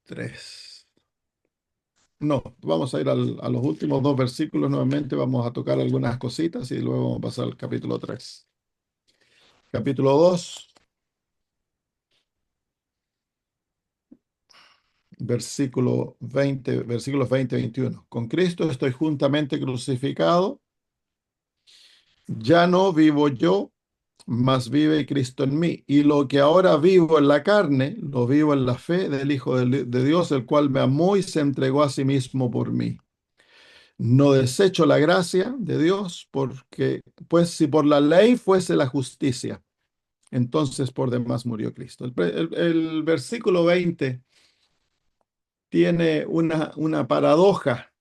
3. No, vamos a ir a los últimos dos versículos nuevamente, vamos a tocar algunas cositas y luego vamos a pasar al capítulo 3. Capítulo 2, versículos 20 y 21. Con Cristo estoy juntamente crucificado, ya no vivo yo, mas vive Cristo en mí. Y lo que ahora vivo en la carne, lo vivo en la fe del Hijo de Dios, el cual me amó y se entregó a sí mismo por mí. No desecho la gracia de Dios, porque, pues, si por la ley fuese la justicia, entonces por demás murió Cristo. El versículo 20 tiene una paradoja.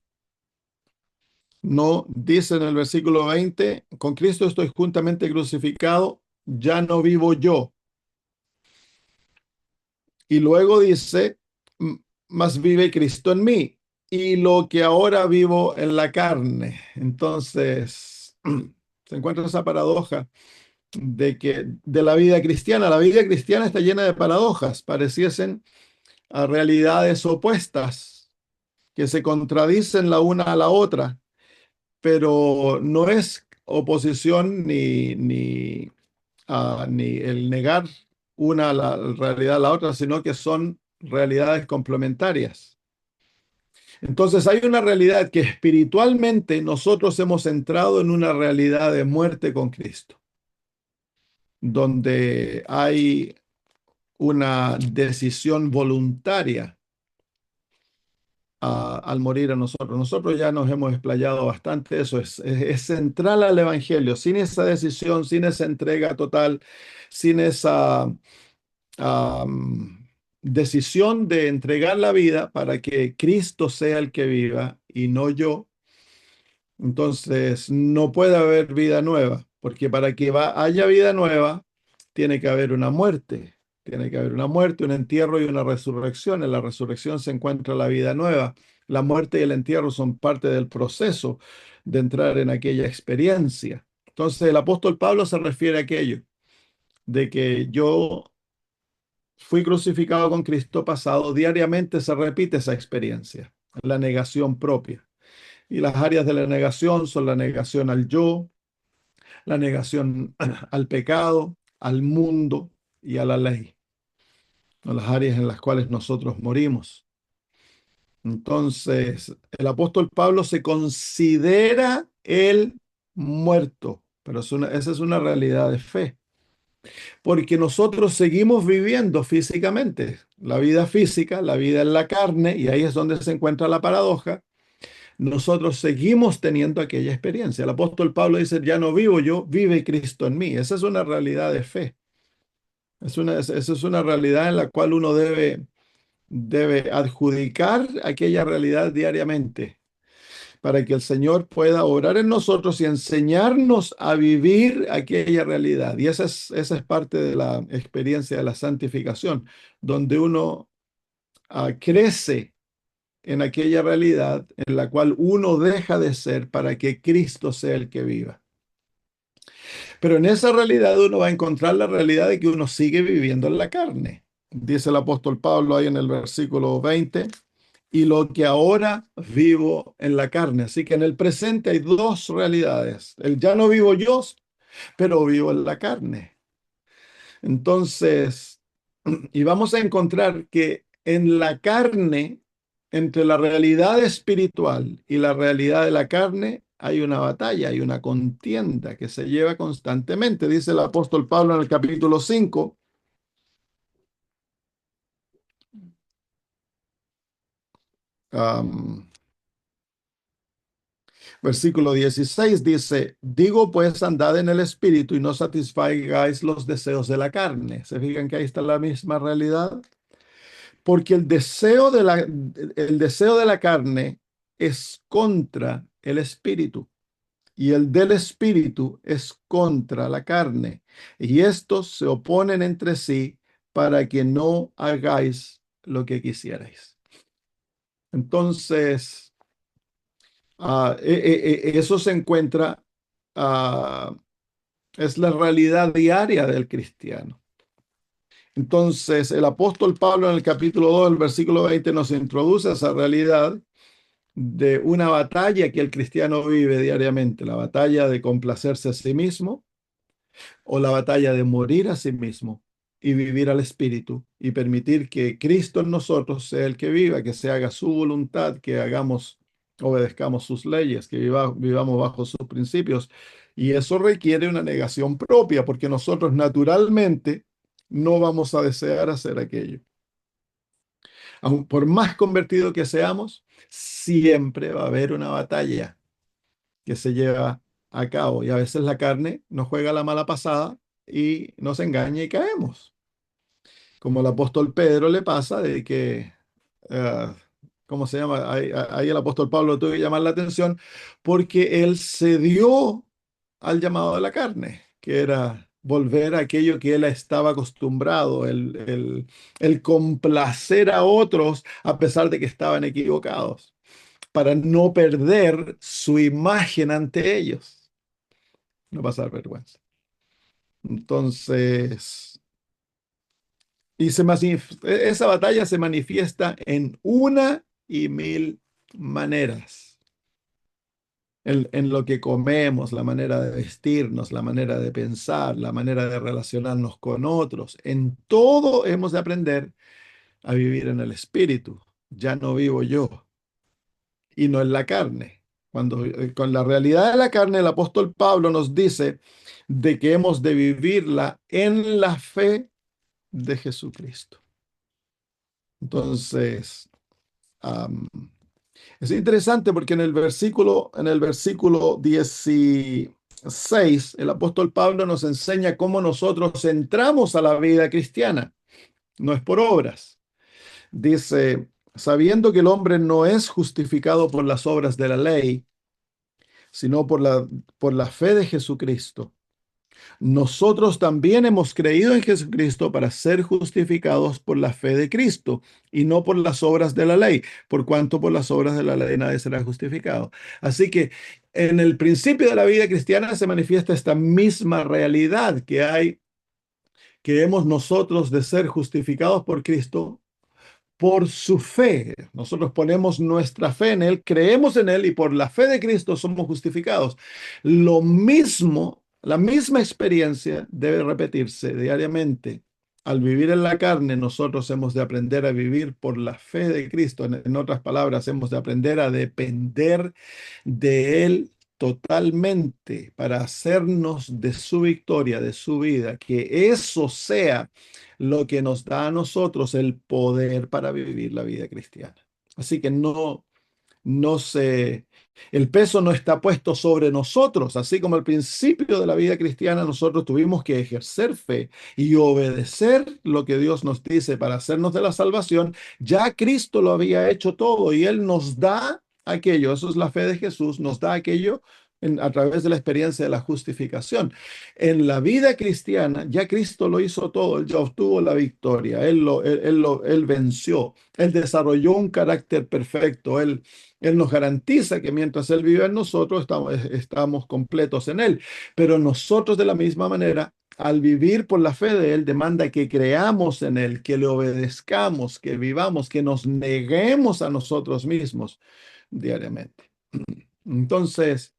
No dice en el versículo 20, con Cristo estoy juntamente crucificado, ya no vivo yo. Y luego dice, mas vive Cristo en mí. Y lo que ahora vivo en la carne. Entonces, se encuentra esa paradoja de la vida cristiana está llena de paradojas, pareciesen a realidades opuestas que se contradicen la una a la otra, pero no es oposición ni el negar una a la realidad a la otra, sino que son realidades complementarias. Entonces hay una realidad que espiritualmente nosotros hemos entrado en una realidad de muerte con Cristo, donde hay una decisión voluntaria al morir a nosotros. Nosotros ya nos hemos explayado bastante, eso es central al Evangelio. Sin esa decisión, sin esa entrega total, sin esa decisión de entregar la vida para que Cristo sea el que viva y no yo, entonces no puede haber vida nueva, porque para que haya vida nueva, tiene que haber una muerte. Tiene que haber una muerte, un entierro y una resurrección. En la resurrección se encuentra la vida nueva. La muerte y el entierro son parte del proceso de entrar en aquella experiencia. Entonces el apóstol Pablo se refiere a aquello, de que yo fui crucificado con Cristo pasado, diariamente se repite esa experiencia, la negación propia. Y las áreas de la negación son la negación al yo, la negación al pecado, al mundo y a la ley, son las áreas en las cuales nosotros morimos. Entonces, el apóstol Pablo se considera el muerto, pero esa es una realidad de fe, porque nosotros seguimos viviendo físicamente, la vida física, la vida en la carne, y ahí es donde se encuentra la paradoja. Nosotros seguimos teniendo aquella experiencia. El apóstol Pablo dice, ya no vivo yo, vive Cristo en mí. Esa es una realidad de fe. Esa es una realidad en la cual uno debe adjudicar aquella realidad diariamente para que el Señor pueda obrar en nosotros y enseñarnos a vivir aquella realidad. Y esa es parte de la experiencia de la santificación, donde uno crece en aquella realidad en la cual uno deja de ser para que Cristo sea el que viva. Pero en esa realidad uno va a encontrar la realidad de que uno sigue viviendo en la carne. Dice el apóstol Pablo ahí en el versículo 20, y lo que ahora vivo en la carne. Así que en el presente hay dos realidades. El ya no vivo yo, pero vivo en la carne. Entonces, y vamos a encontrar que en la carne, entre la realidad espiritual y la realidad de la carne, hay una batalla, hay una contienda que se lleva constantemente. Dice el apóstol Pablo en el capítulo 5, um, versículo 16, dice, digo pues andad en el espíritu y no satisfagáis los deseos de la carne. ¿Se fijan que ahí está la misma realidad? Porque el deseo de la carne es contra el espíritu y el del espíritu es contra la carne. Y estos se oponen entre sí para que no hagáis lo que quisierais. Entonces, eso se encuentra, ah, es la realidad diaria del cristiano. Entonces, el apóstol Pablo en el capítulo 2, el versículo 20, nos introduce a esa realidad de una batalla que el cristiano vive diariamente, la batalla de complacerse a sí mismo o la batalla de morir a sí mismo y vivir al Espíritu y permitir que Cristo en nosotros sea el que viva, que se haga su voluntad, que hagamos, obedezcamos sus leyes, que vivamos bajo sus principios. Y eso requiere una negación propia, porque nosotros naturalmente no vamos a desear hacer aquello. Aun por más convertido que seamos, siempre va a haber una batalla que se lleva a cabo. Y a veces la carne nos juega la mala pasada y nos engaña y caemos. Como el apóstol Pedro le pasa de que, eh, ¿cómo se llama? Ahí el apóstol Pablo tuvo que llamar la atención porque él cedió al llamado de la carne, que era volver a aquello que él estaba acostumbrado, el complacer a otros a pesar de que estaban equivocados, para no perder su imagen ante ellos, no pasar vergüenza. Entonces, esa batalla se manifiesta en una y mil maneras. En lo que comemos, la manera de vestirnos, la manera de pensar, la manera de relacionarnos con otros. En todo hemos de aprender a vivir en el espíritu. Ya no vivo yo y no en la carne. Con la realidad de la carne, el apóstol Pablo nos dice de que hemos de vivirla en la fe de Jesucristo. Entonces, am, es interesante porque en el versículo 16, el apóstol Pablo nos enseña cómo nosotros entramos a la vida cristiana. No es por obras. Dice, sabiendo que el hombre no es justificado por las obras de la ley, sino por la fe de Jesucristo. Nosotros también hemos creído en Jesucristo para ser justificados por la fe de Cristo y no por las obras de la ley, por cuanto por las obras de la ley nadie será justificado. Así que en el principio de la vida cristiana se manifiesta esta misma realidad que hemos nosotros de ser justificados por Cristo por su fe. Nosotros ponemos nuestra fe en Él, creemos en Él y por la fe de Cristo somos justificados. Lo mismo, la misma experiencia debe repetirse diariamente. Al vivir en la carne, nosotros hemos de aprender a vivir por la fe de Cristo. En otras palabras, hemos de aprender a depender de Él totalmente para hacernos de su victoria, de su vida, que eso sea lo que nos da a nosotros el poder para vivir la vida cristiana. Así que no se, el peso no está puesto sobre nosotros, así como al principio de la vida cristiana nosotros tuvimos que ejercer fe y obedecer lo que Dios nos dice para hacernos de la salvación. Ya Cristo lo había hecho todo y Él nos da aquello, eso es la fe de Jesús, nos da aquello a través de la experiencia de la justificación. En la vida cristiana, ya Cristo lo hizo todo, Él ya obtuvo la victoria, Él venció, Él desarrolló un carácter perfecto, Él nos garantiza que mientras Él vive en nosotros, estamos completos en Él. Pero nosotros de la misma manera, al vivir por la fe de Él, demanda que creamos en Él, que le obedezcamos, que vivamos, que nos neguemos a nosotros mismos diariamente. Entonces,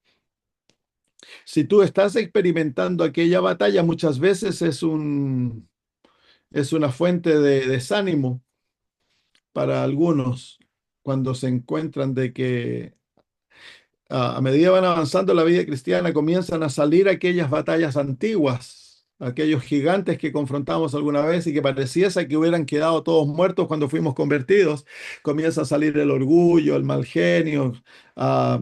si tú estás experimentando aquella batalla, muchas veces es una fuente de desánimo para algunos cuando se encuentran de que a medida van avanzando en la vida cristiana, comienzan a salir aquellas batallas antiguas, aquellos gigantes que confrontamos alguna vez y que pareciese que hubieran quedado todos muertos cuando fuimos convertidos. Comienza a salir el orgullo, el mal genio, ah,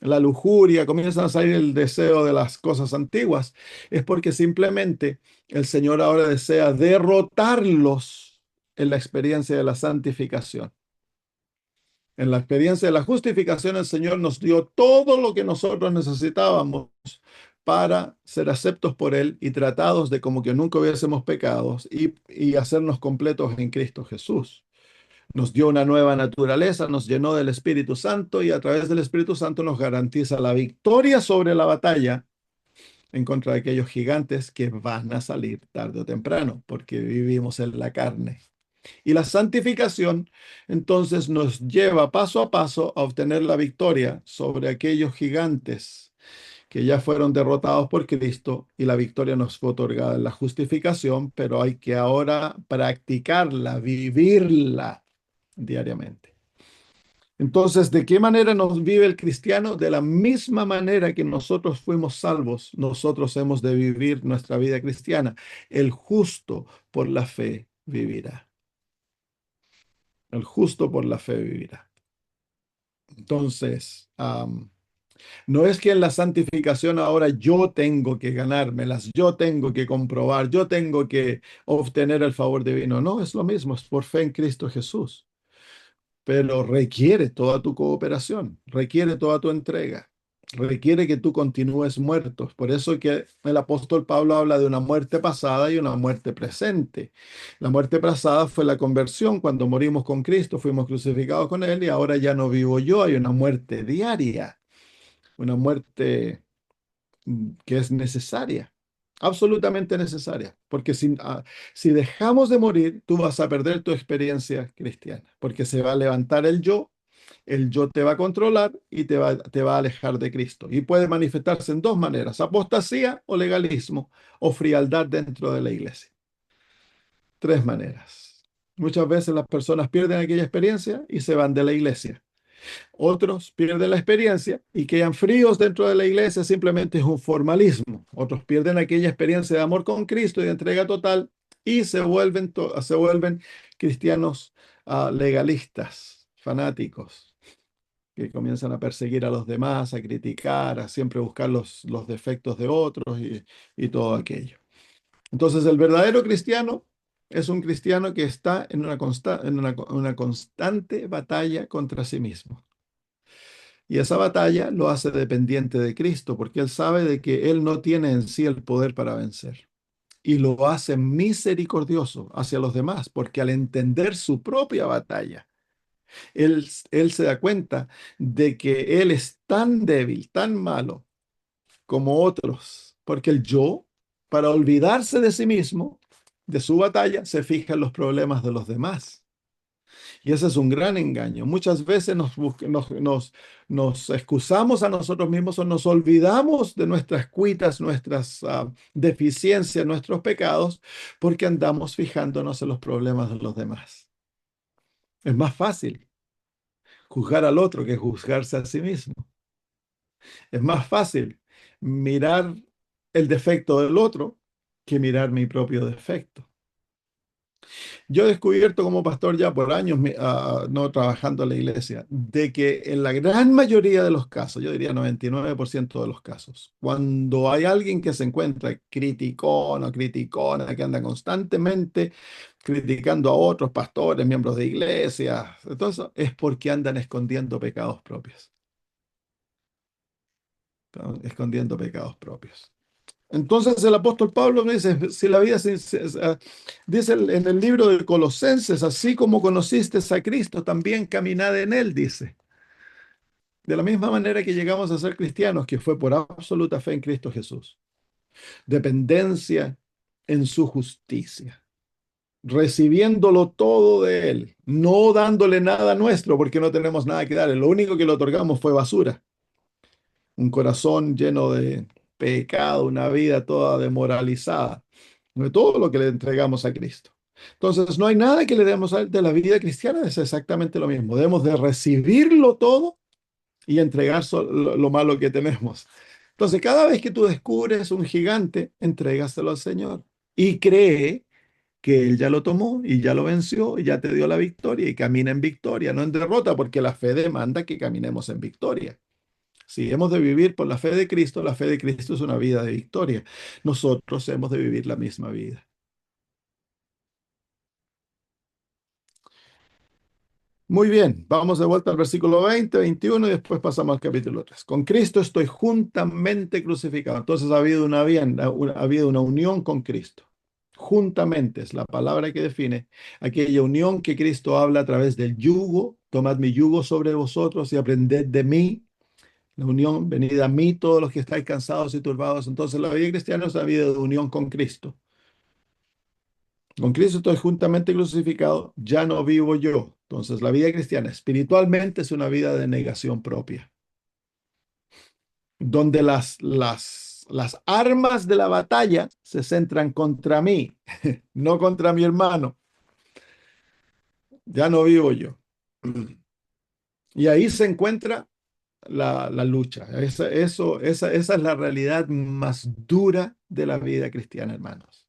la lujuria, comienzan a salir el deseo de las cosas antiguas. Es porque simplemente el Señor ahora desea derrotarlos en la experiencia de la santificación. En la experiencia de la justificación, el Señor nos dio todo lo que nosotros necesitábamos para ser aceptos por Él y tratados de como que nunca hubiésemos pecados y hacernos completos en Cristo Jesús. Nos dio una nueva naturaleza, nos llenó del Espíritu Santo y a través del Espíritu Santo nos garantiza la victoria sobre la batalla en contra de aquellos gigantes que van a salir tarde o temprano, porque vivimos en la carne. Y la santificación entonces nos lleva paso a paso a obtener la victoria sobre aquellos gigantes que ya fueron derrotados por Cristo, y la victoria nos fue otorgada en la justificación, pero hay que ahora practicarla, vivirla diariamente. Entonces, ¿de qué manera nos vive el cristiano? De la misma manera que nosotros fuimos salvos, nosotros hemos de vivir nuestra vida cristiana. El justo por la fe vivirá. El justo por la fe vivirá. Entonces, no es que en la santificación ahora yo tengo que ganármelas, yo tengo que comprobar, yo tengo que obtener el favor divino. No, es lo mismo, es por fe en Cristo Jesús. Pero requiere toda tu cooperación, requiere toda tu entrega, requiere que tú continúes muerto. Por eso que el apóstol Pablo habla de una muerte pasada y una muerte presente. La muerte pasada fue la conversión, cuando morimos con Cristo, fuimos crucificados con Él y ahora ya no vivo yo, hay una muerte diaria, una muerte que es necesaria, absolutamente necesaria, porque si dejamos de morir, tú vas a perder tu experiencia cristiana, porque se va a levantar el yo te va a controlar y te va a alejar de Cristo. Y puede manifestarse en dos maneras: apostasía o legalismo o frialdad dentro de la iglesia. Tres maneras. Muchas veces las personas pierden aquella experiencia y se van de la iglesia. Otros pierden la experiencia y quedan fríos dentro de la iglesia, simplemente es un formalismo. Otros pierden aquella experiencia de amor con Cristo y de entrega total y se vuelven cristianos legalistas, fanáticos, que comienzan a perseguir a los demás, a criticar, a siempre buscar los defectos de otros y todo aquello. Entonces, el verdadero cristiano es un cristiano que está en una constante batalla contra sí mismo. Y esa batalla lo hace dependiente de Cristo, porque él sabe de que él no tiene en sí el poder para vencer. Y lo hace misericordioso hacia los demás, porque al entender su propia batalla, él se da cuenta de que él es tan débil, tan malo como otros, porque el yo, para olvidarse de sí mismo, de su batalla, se fija en los problemas de los demás. Y ese es un gran engaño. Muchas veces nos excusamos a nosotros mismos o nos olvidamos de nuestras cuitas, nuestras deficiencias, nuestros pecados, porque andamos fijándonos en los problemas de los demás. Es más fácil juzgar al otro que juzgarse a sí mismo. Es más fácil mirar el defecto del otro que mirar mi propio defecto. Yo he descubierto como pastor ya por años, no trabajando en la iglesia, de que en la gran mayoría de los casos, yo diría 99% de los casos, cuando hay alguien que se encuentra criticón o criticona, que anda constantemente criticando a otros pastores, miembros de iglesia, entonces es porque andan escondiendo pecados propios. Están escondiendo pecados propios. Entonces el apóstol Pablo me dice, si la vida dice en el libro de Colosenses, así como conociste a Cristo, también caminad en él, dice. De la misma manera que llegamos a ser cristianos, que fue por absoluta fe en Cristo Jesús. Dependencia en su justicia, recibiéndolo todo de él, no dándole nada nuestro, porque no tenemos nada que darle. Lo único que le otorgamos fue basura, un corazón lleno de pecado, una vida toda demoralizada, de todo lo que le entregamos a Cristo. Entonces, no hay nada que le demos a él. De la vida cristiana, es exactamente lo mismo. Debemos de recibirlo todo y entregar lo malo que tenemos. Entonces, cada vez que tú descubres un gigante, entrégaselo al Señor y cree que Él ya lo tomó y ya lo venció y ya te dio la victoria, y camina en victoria, no en derrota, porque la fe demanda que caminemos en victoria. Si hemos de vivir por la fe de Cristo es una vida de victoria. Nosotros hemos de vivir la misma vida. Muy bien, vamos de vuelta al versículo 20, 21 y después pasamos al capítulo 3. Con Cristo estoy juntamente crucificado. Entonces ha habido una unión con Cristo. Juntamente es la palabra que define aquella unión que Cristo habla a través del yugo. Tomad mi yugo sobre vosotros y aprended de mí, La unión, venid a mí todos los que estáis cansados y turbados. Entonces la vida cristiana es la vida de unión con Cristo. Con Cristo estoy juntamente crucificado, ya no vivo yo. Entonces la vida cristiana espiritualmente es una vida de negación propia, donde las armas de la batalla se centran contra mí, no contra mi hermano. Ya no vivo yo. Y ahí se encuentra la lucha. Esa es la realidad más dura de la vida cristiana, hermanos.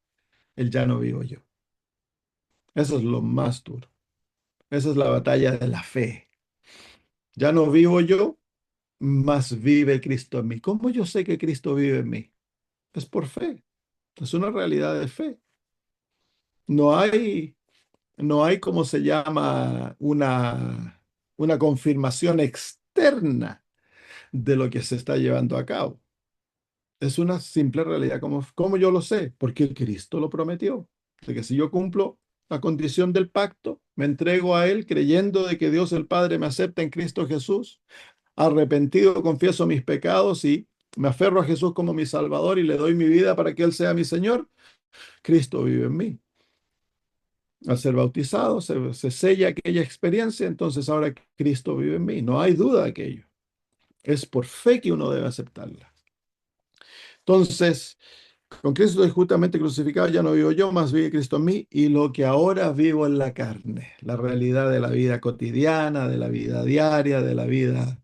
El ya no vivo yo. Eso es lo más duro. Esa es la batalla de la fe. Ya no vivo yo, mas vive Cristo en mí. ¿Cómo yo sé que Cristo vive en mí? Es por fe. Es una realidad de fe. No hay, no hay, ¿cómo se llama? Una confirmación externa de lo que se está llevando a cabo. Es una simple realidad. ¿Cómo yo lo sé? Porque Cristo lo prometió. De que si yo cumplo la condición del pacto, me entrego a Él creyendo de que Dios el Padre me acepta en Cristo Jesús, arrepentido confieso mis pecados y me aferro a Jesús como mi Salvador y le doy mi vida para que Él sea mi Señor, Cristo vive en mí. Al ser bautizado se sella aquella experiencia, entonces ahora Cristo vive en mí. No hay duda de aquello. Es por fe que uno debe aceptarla. Entonces, con Cristo estoy justamente crucificado, ya no vivo yo, más vive Cristo en mí, y lo que ahora vivo en la carne, la realidad de la vida cotidiana, de la vida diaria, de la vida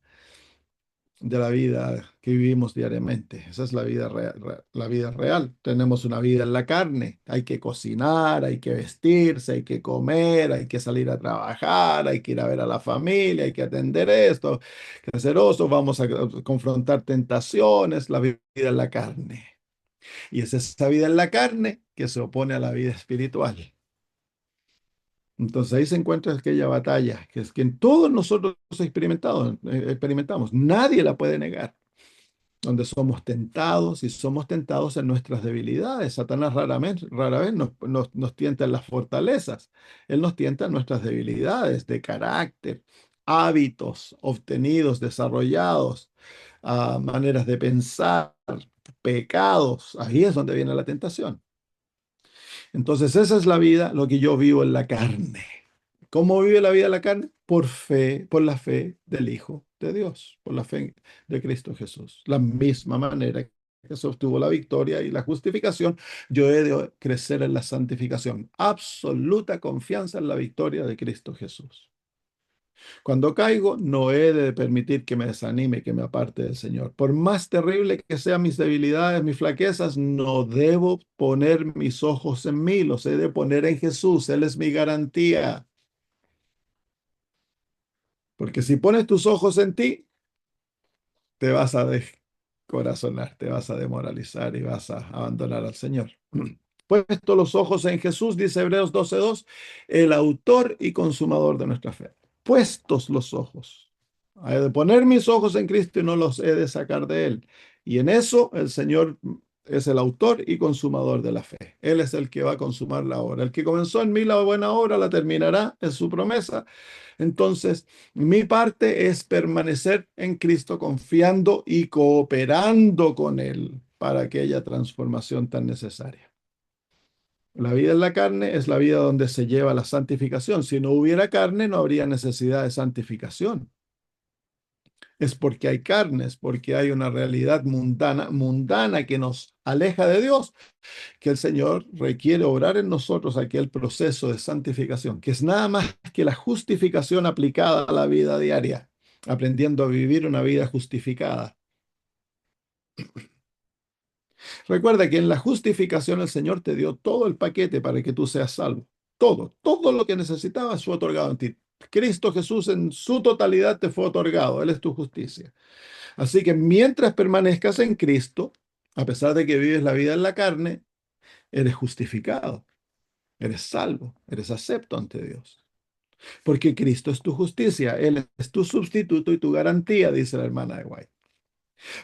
que vivimos diariamente. Esa es la vida real, la vida real. Tenemos una vida en la carne. Hay que cocinar, hay que vestirse, hay que comer, hay que salir a trabajar, hay que ir a ver a la familia, hay que atender esto, que hacer eso, vamos a confrontar tentaciones, la vida en la carne. Y es esa vida en la carne que se opone a la vida espiritual. Entonces ahí se encuentra aquella batalla, que es que todos nosotros experimentamos, nadie la puede negar, donde somos tentados y somos tentados en nuestras debilidades. Satanás rara vez nos tienta en las fortalezas, él nos tienta en nuestras debilidades de carácter, hábitos obtenidos, desarrollados, maneras de pensar, pecados. Ahí es donde viene la tentación. Entonces, esa es la vida, lo que yo vivo en la carne. ¿Cómo vive la vida en la carne? Por fe, por la fe del Hijo de Dios, por la fe de Cristo Jesús. La misma manera que se obtuvo la victoria y la justificación, yo he de crecer en la santificación. Absoluta confianza en la victoria de Cristo Jesús. Cuando caigo, no he de permitir que me desanime, que me aparte del Señor. Por más terrible que sean mis debilidades, mis flaquezas, no debo poner mis ojos en mí, los he de poner en Jesús. Él es mi garantía. Porque si pones tus ojos en ti, te vas a descorazonar, te vas a demoralizar y vas a abandonar al Señor. Puesto los ojos en Jesús, dice Hebreos 12:2, el autor y consumador de nuestra fe. Puestos los ojos. He de poner mis ojos en Cristo y no los he de sacar de Él. Y en eso el Señor es el autor y consumador de la fe. Él es el que va a consumar la obra. El que comenzó en mí la buena obra la terminará, es su promesa. Entonces, mi parte es permanecer en Cristo confiando y cooperando con Él para aquella transformación tan necesaria. La vida en la carne es la vida donde se lleva la santificación. Si no hubiera carne, no habría necesidad de santificación. Es porque hay carne, es porque hay una realidad mundana que nos aleja de Dios, que el Señor requiere obrar en nosotros aquel proceso de santificación, que es nada más que la justificación aplicada a la vida diaria, aprendiendo a vivir una vida justificada. Recuerda que en la justificación el Señor te dio todo el paquete para que tú seas salvo. Todo lo que necesitabas fue otorgado en ti. Cristo Jesús en su totalidad te fue otorgado. Él es tu justicia. Así que mientras permanezcas en Cristo, a pesar de que vives la vida en la carne, eres justificado, eres salvo, eres acepto ante Dios. Porque Cristo es tu justicia, Él es tu sustituto y tu garantía, dice la hermana de White.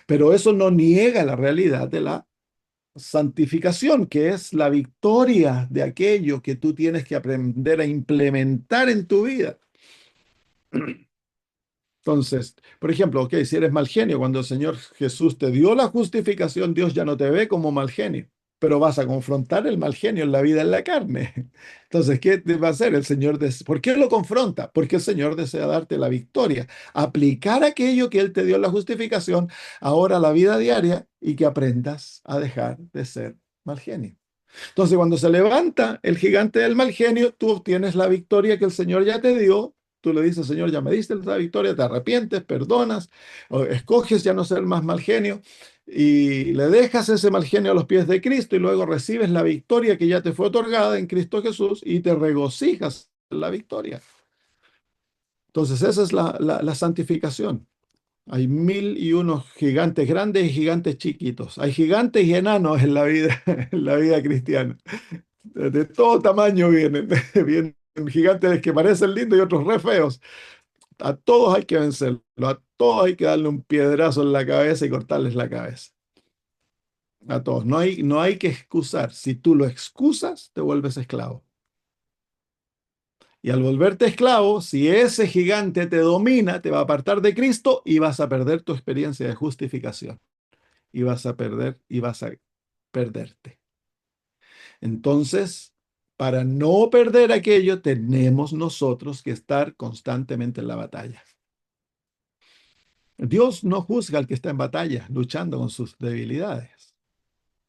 Pero eso no niega la realidad de la santificación, que es la victoria de aquello que tú tienes que aprender a implementar en tu vida. Entonces, por ejemplo, ok, si eres mal genio, cuando el Señor Jesús te dio la justificación, Dios ya no te ve como mal genio, pero vas a confrontar el mal genio en la vida en la carne. Entonces, ¿qué te va a hacer el Señor? ¿Por qué lo confronta? Porque el Señor desea darte la victoria, aplicar aquello que Él te dio en la justificación ahora a la vida diaria y que aprendas a dejar de ser mal genio. Entonces, cuando se levanta el gigante del mal genio, tú obtienes la victoria que el Señor ya te dio. Tú le dices, Señor, ya me diste la victoria, te arrepientes, perdonas, o escoges ya no ser más mal genio y le dejas ese mal genio a los pies de Cristo y luego recibes la victoria que ya te fue otorgada en Cristo Jesús y te regocijas en la victoria. Entonces, esa es la santificación. Hay mil y unos gigantes grandes y gigantes chiquitos. Hay gigantes y enanos en la vida, en la vida cristiana. De todo tamaño vienen, vienen gigantes que parecen lindos y otros re feos. A todos hay que vencerlos, a todos hay que darle un piedrazo en la cabeza y cortarles la cabeza. A todos. No hay que excusar. Si tú lo excusas, te vuelves esclavo. Y al volverte esclavo, si ese gigante te domina, te va a apartar de Cristo y vas a perder tu experiencia de justificación. Y vas a perder y vas a perderte. Entonces, para no perder aquello, tenemos nosotros que estar constantemente en la batalla. Dios no juzga al que está en batalla, luchando con sus debilidades.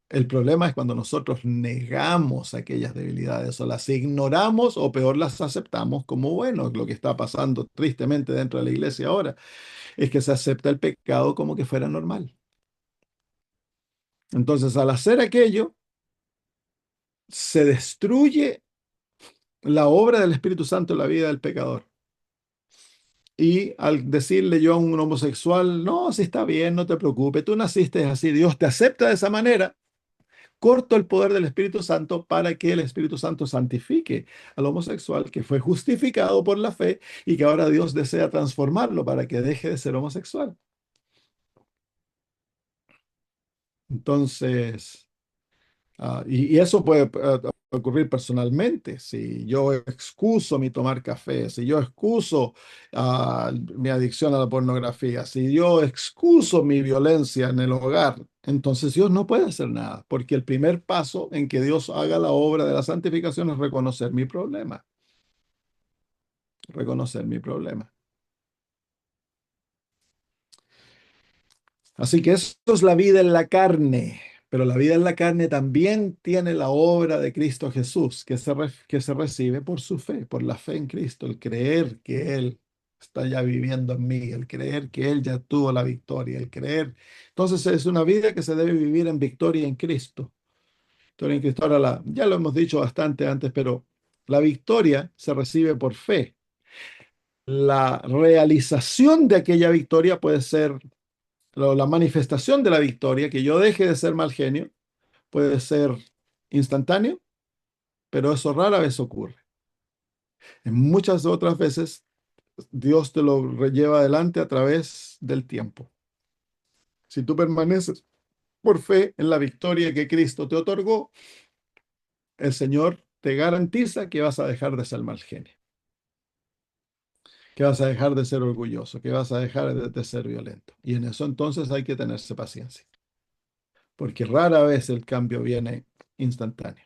El problema es cuando nosotros negamos aquellas debilidades o las ignoramos o peor las aceptamos como bueno. Lo que está pasando tristemente dentro de la iglesia ahora es que se acepta el pecado como que fuera normal. Entonces, al hacer aquello, se destruye la obra del Espíritu Santo en la vida del pecador. Y al decirle yo a un homosexual, no, si está bien, no te preocupes, tú naciste así, Dios te acepta de esa manera, corto el poder del Espíritu Santo para que el Espíritu Santo santifique al homosexual que fue justificado por la fe y que ahora Dios desea transformarlo para que deje de ser homosexual. Entonces, y eso puede ocurrir personalmente. Si yo excuso mi tomar café, si yo excuso mi adicción a la pornografía, si yo excuso mi violencia en el hogar, entonces Dios no puede hacer nada, porque el primer paso en que Dios haga la obra de la santificación es reconocer mi problema. Así que eso es la vida en la carne, pero la vida en la carne también tiene la obra de Cristo Jesús, que se recibe por su fe, por la fe en Cristo, el creer que Él está ya viviendo en mí, el creer que Él ya tuvo la victoria, el creer. Entonces es una vida que se debe vivir en victoria en Cristo. Victoria en Cristo. Ahora, ya lo hemos dicho bastante antes, pero la victoria se recibe por fe. La realización de aquella victoria puede ser la manifestación de la victoria, que yo deje de ser mal genio, puede ser instantáneo, pero eso rara vez ocurre. En muchas otras veces, Dios te lo lleva adelante a través del tiempo. Si tú permaneces por fe en la victoria que Cristo te otorgó, el Señor te garantiza que vas a dejar de ser mal genio, que vas a dejar de ser orgulloso, que vas a dejar de ser violento. Y en eso entonces hay que tenerse paciencia, porque rara vez el cambio viene instantáneo.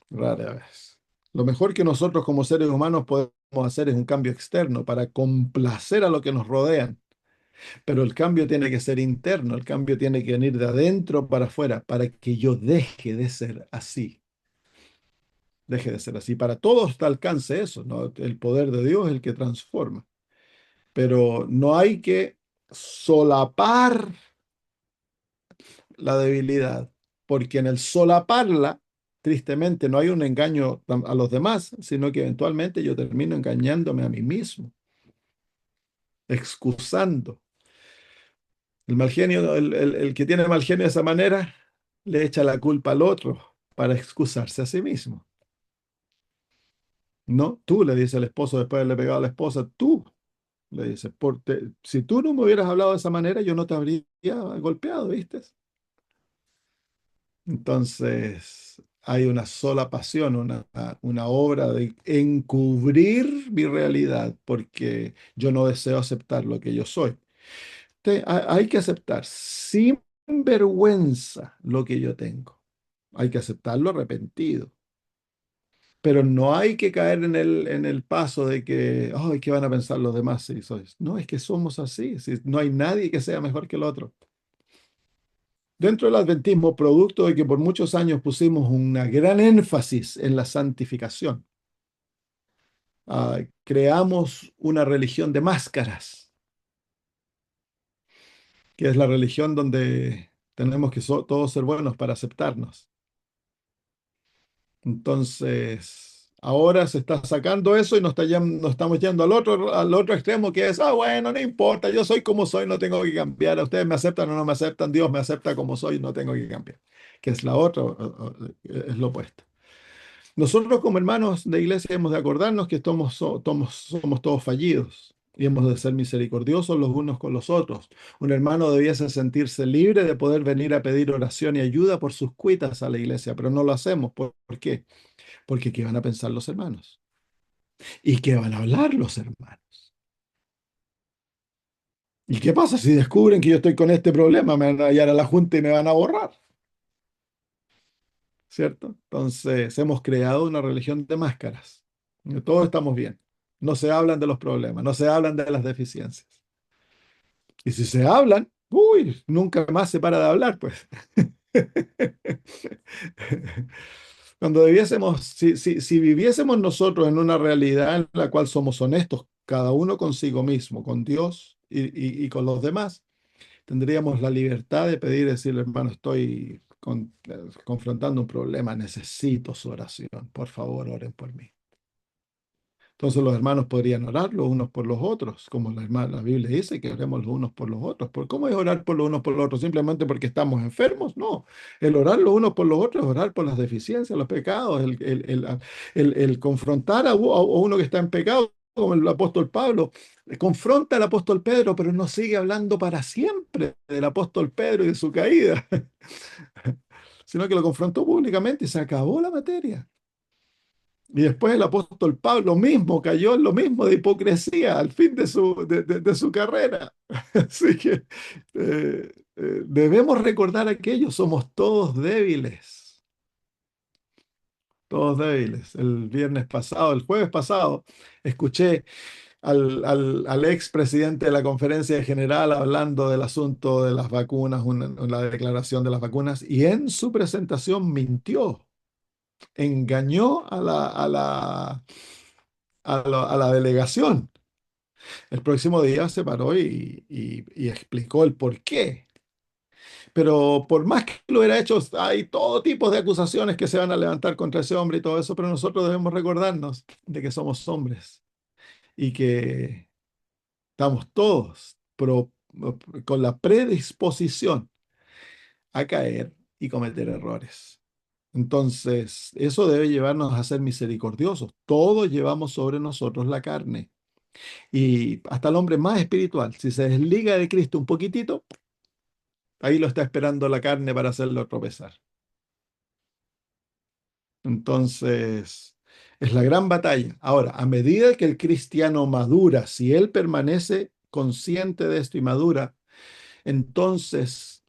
Rara vez. Lo mejor que nosotros como seres humanos podemos hacer es un cambio externo para complacer a lo que nos rodean. Pero el cambio tiene que ser interno, el cambio tiene que venir de adentro para afuera, para que yo deje de ser así. Deje de ser así. Para todos está alcance eso, ¿no? El poder de Dios es el que transforma. Pero no hay que solapar la debilidad, porque en el solaparla, tristemente, no hay un engaño a los demás, sino que eventualmente yo termino engañándome a mí mismo, excusando. El mal genio, el que tiene mal genio de esa manera, le echa la culpa al otro para excusarse a sí mismo. No, tú le dice al esposo después de haberle pegado a la esposa, tú le dices, si tú no me hubieras hablado de esa manera, yo no te habría golpeado, ¿viste? Entonces, hay una sola pasión, una obra de encubrir mi realidad, porque yo no deseo aceptar lo que yo soy. Hay que aceptar sin vergüenza lo que yo tengo. Hay que aceptarlo arrepentido. Pero no hay que caer en el paso de que, ay, ¿qué van a pensar los demás si sois? No, es que somos así. Si no hay nadie que sea mejor que el otro. Dentro del adventismo, producto de que por muchos años pusimos una gran énfasis en la santificación, creamos una religión de máscaras, que es la religión donde tenemos que todos ser buenos para aceptarnos. Entonces, ahora se está sacando eso y nos estamos yendo al otro extremo, que es, bueno, no importa, yo soy como soy, no tengo que cambiar. A ustedes me aceptan o no me aceptan, Dios me acepta como soy, no tengo que cambiar. Que es la otra, es lo opuesto. Nosotros como hermanos de iglesia hemos de acordarnos que somos todos fallidos y hemos de ser misericordiosos los unos con los otros. Un hermano debiese sentirse libre de poder venir a pedir oración y ayuda por sus cuitas a la iglesia, pero no lo hacemos. ¿Por qué? Porque ¿qué van a pensar los hermanos? ¿Y qué van a hablar los hermanos? ¿Y qué pasa si descubren que yo estoy con este problema? Me van a hallar a la junta y me van a borrar, ¿cierto? Entonces, hemos creado una religión de máscaras. Todos estamos bien. No se hablan de los problemas, no se hablan de las deficiencias. Y si se hablan, uy, nunca más se para de hablar, pues. Cuando debiésemos, si viviésemos nosotros en una realidad en la cual somos honestos, cada uno consigo mismo, con Dios y con los demás, tendríamos la libertad de pedir y decirle, hermano, estoy confrontando un problema, necesito su oración, por favor, oren por mí. Entonces los hermanos podrían orar los unos por los otros, como la Biblia dice que oremos los unos por los otros. ¿Cómo es orar por los unos por los otros? ¿Simplemente porque estamos enfermos? No. El orar los unos por los otros es orar por las deficiencias, los pecados, el confrontar a uno que está en pecado, como el apóstol Pablo. Confronta al apóstol Pedro, pero no sigue hablando para siempre del apóstol Pedro y de su caída, sino que lo confrontó públicamente y se acabó la materia. Y después el apóstol Pablo mismo cayó en lo mismo de hipocresía al fin de su carrera. Así que debemos recordar aquello, somos todos débiles. El viernes pasado, el jueves pasado, escuché al ex presidente de la conferencia general hablando del asunto de las vacunas, la declaración de las vacunas, y en su presentación mintió, engañó a la delegación. El próximo día se paró y explicó el por qué. Pero por más que lo hubiera hecho, hay todo tipo de acusaciones que se van a levantar contra ese hombre y todo eso, pero nosotros debemos recordarnos de que somos hombres y que estamos todos con la predisposición a caer y cometer errores. Entonces, eso debe llevarnos a ser misericordiosos. Todos llevamos sobre nosotros la carne. Y hasta el hombre más espiritual, si se desliga de Cristo un poquitito, ahí lo está esperando la carne para hacerlo tropezar. Entonces, es la gran batalla. Ahora, a medida que el cristiano madura, si él permanece consciente de esto y madura, entonces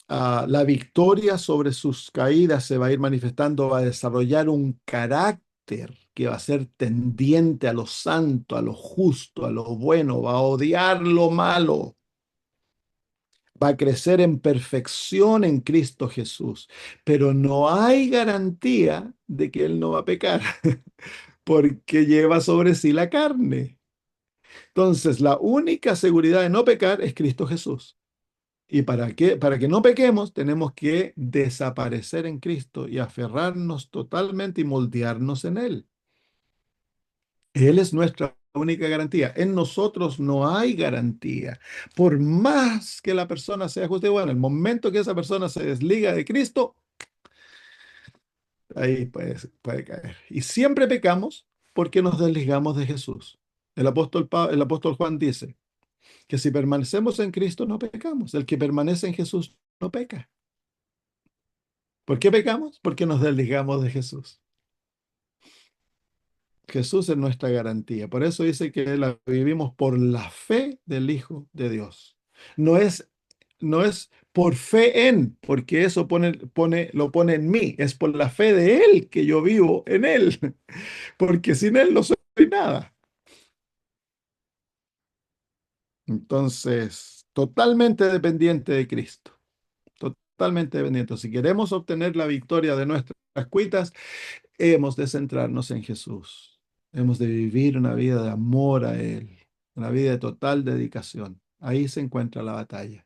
la victoria sobre sus caídas se va a ir manifestando, va a desarrollar un carácter que va a ser tendiente a lo santo, a lo justo, a lo bueno, va a odiar lo malo, va a crecer en perfección en Cristo Jesús, pero no hay garantía de que Él no va a pecar, porque lleva sobre sí la carne. Entonces, la única seguridad de no pecar es Cristo Jesús. ¿Y para qué? Para que no pequemos, tenemos que desaparecer en Cristo y aferrarnos totalmente y moldearnos en Él. Él es nuestra única garantía. En nosotros no hay garantía. Por más que la persona sea justa y buena, el momento que esa persona se desliga de Cristo, ahí puede caer. Y siempre pecamos porque nos desligamos de Jesús. El apóstol Juan dice que si permanecemos en Cristo no pecamos. El que permanece en Jesús no peca. ¿Por qué pecamos? Porque nos desligamos de Jesús. Jesús es nuestra garantía. Por eso dice que la vivimos por la fe del Hijo de Dios. No es, no es por fe en, porque eso lo pone en mí. Es por la fe de Él que yo vivo en Él. Porque sin Él no soy nada. Entonces, totalmente dependiente de Cristo. Totalmente dependiente. Si queremos obtener la victoria de nuestras cuitas, hemos de centrarnos en Jesús. Hemos de vivir una vida de amor a Él, una vida de total dedicación. Ahí se encuentra la batalla.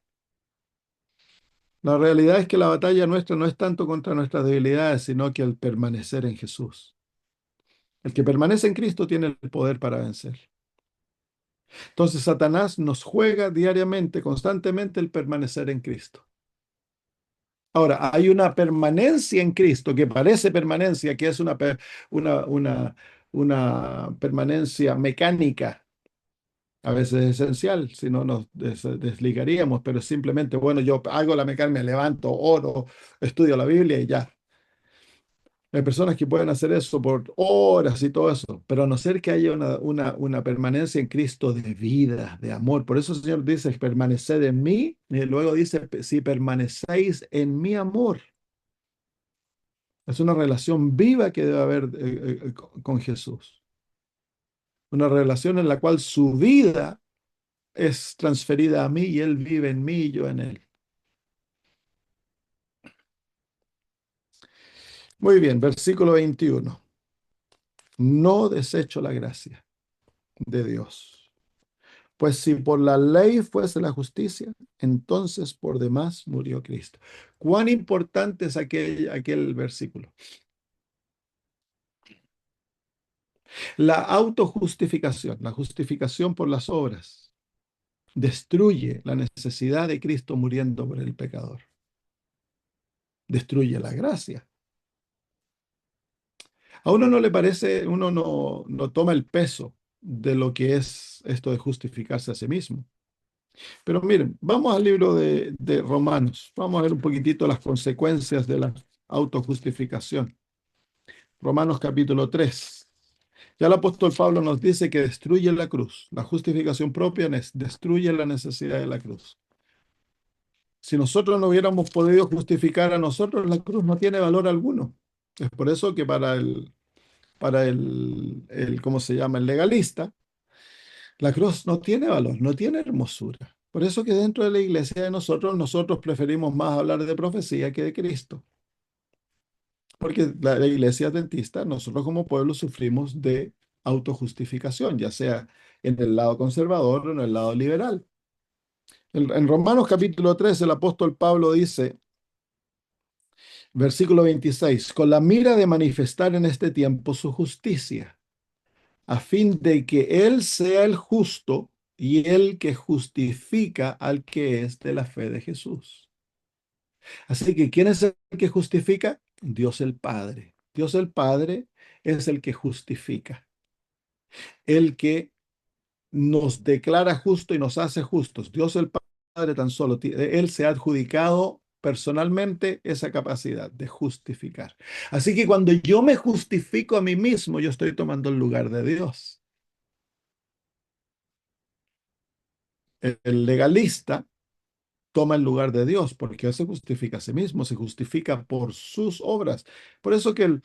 La realidad es que la batalla nuestra no es tanto contra nuestras debilidades, sino que al permanecer en Jesús. El que permanece en Cristo tiene el poder para vencer. Entonces Satanás nos juega diariamente, constantemente el permanecer en Cristo. Ahora, hay una permanencia en Cristo que parece permanencia, que es una, una, una permanencia mecánica, a veces esencial, si no nos desligaríamos, pero simplemente, bueno, yo hago la mecánica, me levanto, oro, estudio la Biblia y ya. Hay personas que pueden hacer eso por horas y todo eso, pero a no ser que haya una permanencia en Cristo de vida, de amor. Por eso el Señor dice, permaneced en mí, y luego dice, si permanecéis en mi amor. Es una relación viva que debe haber con Jesús. Una relación en la cual su vida es transferida a mí y Él vive en mí y yo en Él. Muy bien, versículo 21. No desecho la gracia de Dios. Pues si por la ley fuese la justicia, entonces por demás murió Cristo. ¿Cuán importante es aquel versículo? La autojustificación, la justificación por las obras, destruye la necesidad de Cristo muriendo por el pecador. Destruye la gracia. A uno no le parece, uno no toma el peso de lo que es esto de justificarse a sí mismo. Pero miren, vamos al libro de Romanos. Vamos a ver un poquitito las consecuencias de la autojustificación. Romanos capítulo 3. Ya el apóstol Pablo nos dice que destruye la cruz. La justificación propia destruye la necesidad de la cruz. Si nosotros no hubiéramos podido justificar a nosotros, la cruz no tiene valor alguno. Es por eso que para el ¿cómo se llama? El legalista, la cruz no tiene valor, no tiene hermosura. Por eso que dentro de la iglesia de nosotros preferimos más hablar de profecía que de Cristo. Porque la iglesia adventista, nosotros como pueblo sufrimos de autojustificación, ya sea en el lado conservador o en el lado liberal. En Romanos capítulo 3, el apóstol Pablo dice, versículo 26, con la mira de manifestar en este tiempo su justicia, a fin de que Él sea el justo y el que justifica al que es de la fe de Jesús. Así que, ¿quién es el que justifica? Dios el Padre. Dios el Padre es el que justifica, el que nos declara justo y nos hace justos. Dios el Padre tan solo, Él se ha adjudicado personalmente esa capacidad de justificar. Así que cuando yo me justifico a mí mismo, yo estoy tomando el lugar de Dios. El legalista toma el lugar de Dios, porque Él se justifica a sí mismo, se justifica por sus obras. Por eso que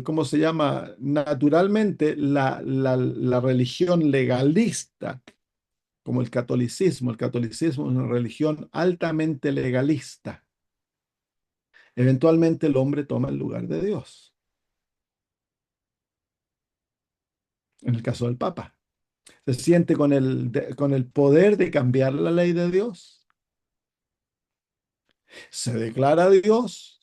¿cómo se llama? Naturalmente, la religión legalista, como el catolicismo es una religión altamente legalista. Eventualmente el hombre toma el lugar de Dios. En el caso del Papa, se siente con el poder de cambiar la ley de Dios, se declara Dios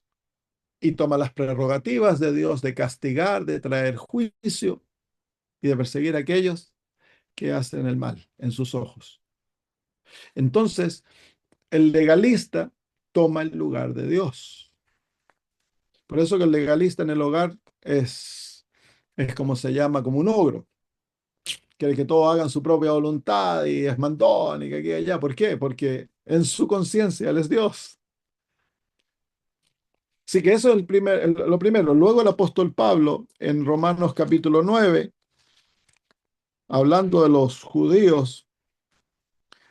y toma las prerrogativas de Dios de castigar, de traer juicio y de perseguir a aquellos que hacen el mal en sus ojos. Entonces, el legalista toma el lugar de Dios. Por eso que el legalista en el hogar es como se llama, como un ogro. Quiere que todos hagan su propia voluntad y es mandón y que aquí y allá. ¿Por qué? Porque en su conciencia Él es Dios. Sí que eso es lo primero. Luego el apóstol Pablo, en Romanos capítulo 9, hablando de los judíos,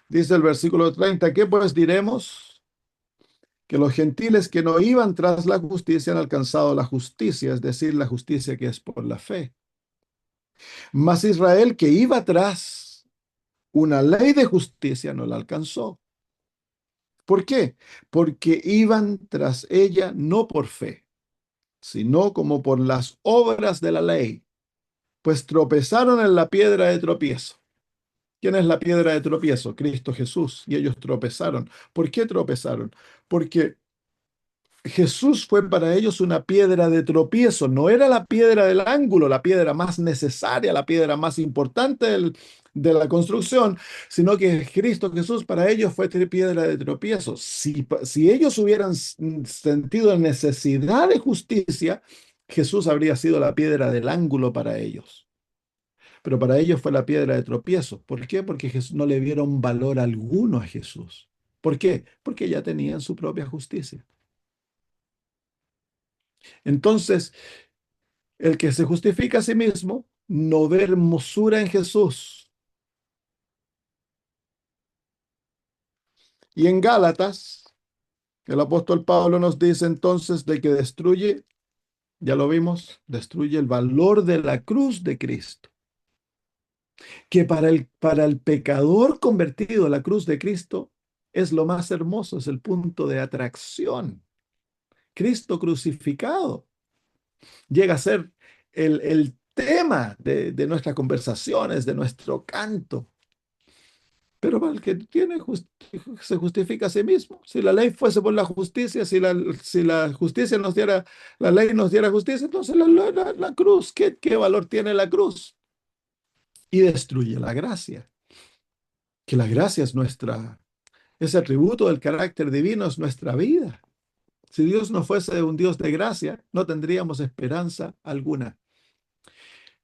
dice el versículo 30: ¿qué pues diremos? Que los gentiles que no iban tras la justicia han alcanzado la justicia, es decir, la justicia que es por la fe. Mas Israel, que iba tras una ley de justicia, no la alcanzó. ¿Por qué? Porque iban tras ella no por fe, sino como por las obras de la ley, pues tropezaron en la piedra de tropiezo. ¿Quién es la piedra de tropiezo? Cristo Jesús. Y ellos tropezaron. ¿Por qué tropezaron? Porque Jesús fue para ellos una piedra de tropiezo. No era la piedra del ángulo, la piedra más necesaria, la piedra más importante de la construcción, sino que Cristo Jesús para ellos fue piedra de tropiezo. Si ellos hubieran sentido necesidad de justicia, Jesús habría sido la piedra del ángulo para ellos. Pero para ellos fue la piedra de tropiezo. ¿Por qué? Porque no le vieron valor alguno a Jesús. ¿Por qué? Porque ya tenían su propia justicia. Entonces, el que se justifica a sí mismo no ve hermosura en Jesús. Y en Gálatas, el apóstol Pablo nos dice entonces de que destruye, ya lo vimos, destruye el valor de la cruz de Cristo. Que para el pecador convertido, la cruz de Cristo es lo más hermoso, es el punto de atracción. Cristo crucificado llega a ser el tema de nuestras conversaciones, de nuestro canto. Pero para el que se justifica a sí mismo. Si la ley fuese por la justicia, si la justicia nos diera, la ley nos diera justicia, entonces la cruz, ¿qué valor tiene la cruz? Y destruye la gracia. Que la gracia es ese atributo del carácter divino es nuestra vida. Si Dios no fuese un Dios de gracia, no tendríamos esperanza alguna.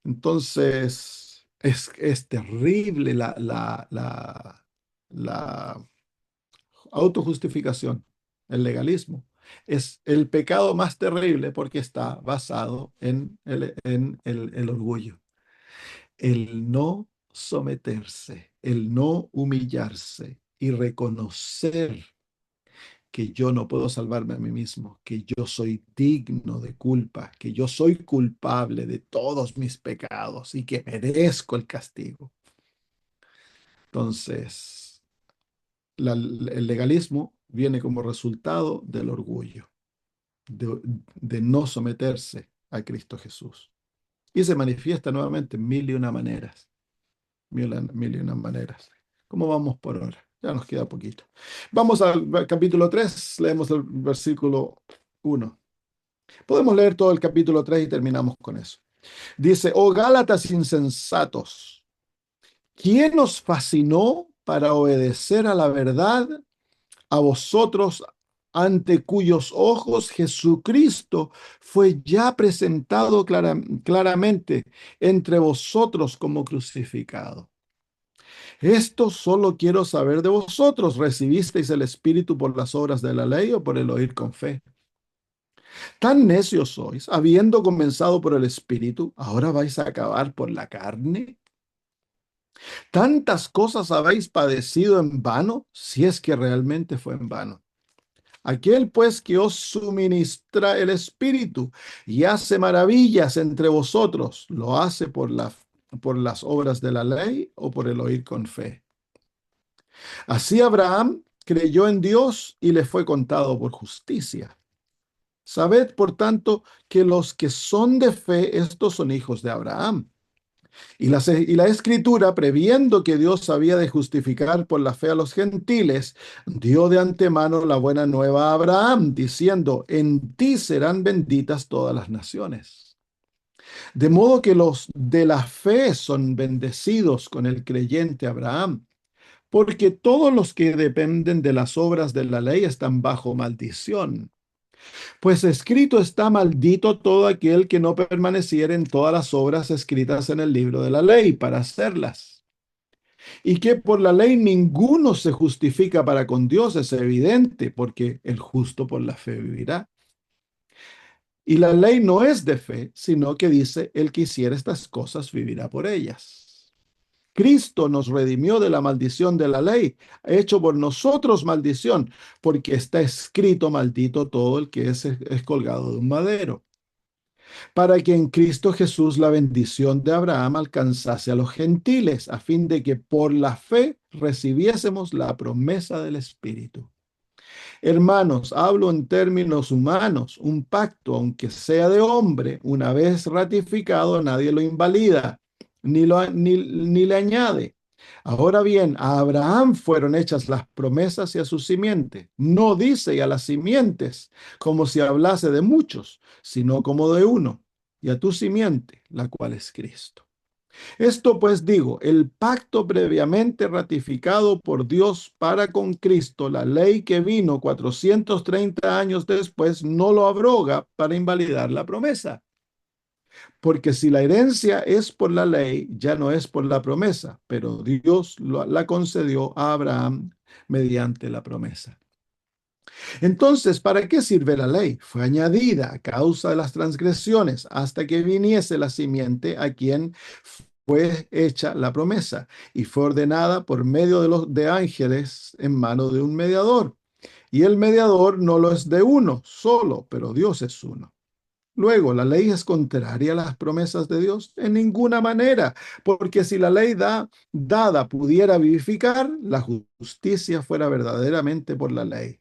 Entonces, es terrible la autojustificación, el legalismo. Es el pecado más terrible porque está basado en el orgullo. El no someterse, el no humillarse y reconocer que yo no puedo salvarme a mí mismo, que yo soy digno de culpa, que yo soy culpable de todos mis pecados y que merezco el castigo. Entonces, el legalismo viene como resultado del orgullo, de no someterse a Cristo Jesús. Y se manifiesta nuevamente en mil y una maneras, mil y una maneras. ¿Cómo vamos por ahora? Ya nos queda poquito. Vamos al capítulo 3. Leemos el versículo 1. Podemos leer todo el capítulo 3 y terminamos con eso. Dice: oh Gálatas insensatos, ¿quién os fascinó para obedecer a la verdad, a vosotros ante cuyos ojos Jesucristo fue ya presentado claramente entre vosotros como crucificado? Esto solo quiero saber de vosotros: ¿recibisteis el Espíritu por las obras de la ley o por el oír con fe? Tan necios sois, habiendo comenzado por el Espíritu, ¿ahora vais a acabar por la carne? ¿Tantas cosas habéis padecido en vano, si es que realmente fue en vano? Aquel pues que os suministra el Espíritu y hace maravillas entre vosotros, ¿lo hace por las obras de la ley o por el oír con fe? Así Abraham creyó en Dios y le fue contado por justicia. Sabed, por tanto, que los que son de fe, estos son hijos de Abraham. Y la Escritura, previendo que Dios había de justificar por la fe a los gentiles, dio de antemano la buena nueva a Abraham, diciendo: en ti serán benditas todas las naciones. De modo que los de la fe son bendecidos con el creyente Abraham, porque todos los que dependen de las obras de la ley están bajo maldición. Pues escrito está: maldito todo aquel que no permaneciere en todas las obras escritas en el libro de la ley para hacerlas. Y que por la ley ninguno se justifica para con Dios es evidente, porque el justo por la fe vivirá. Y la ley no es de fe, sino que dice, el que hiciera estas cosas vivirá por ellas. Cristo nos redimió de la maldición de la ley, hecho por nosotros maldición, porque está escrito, maldito todo el que es colgado de un madero, para que en Cristo Jesús la bendición de Abraham alcanzase a los gentiles, a fin de que por la fe recibiésemos la promesa del Espíritu. Hermanos, hablo en términos humanos. Un pacto, aunque sea de hombre, una vez ratificado, nadie lo invalida, ni le añade. Ahora bien, a Abraham fueron hechas las promesas y a su simiente. No dice y a las simientes, como si hablase de muchos, sino como de uno, y a tu simiente, la cual es Cristo. Esto pues digo, el pacto previamente ratificado por Dios para con Cristo, la ley que vino 430 años después, no lo abroga para invalidar la promesa. Porque si la herencia es por la ley, ya no es por la promesa, pero Dios la concedió a Abraham mediante la promesa. Entonces, ¿para qué sirve la ley? Fue añadida a causa de las transgresiones hasta que viniese la simiente a quien fue hecha la promesa y fue ordenada por medio de ángeles en mano de un mediador. Y el mediador no lo es de uno solo, pero Dios es uno. Luego, ¿la ley es contraria a las promesas de Dios? En ninguna manera, porque si la ley dada pudiera vivificar, la justicia fuera verdaderamente por la ley.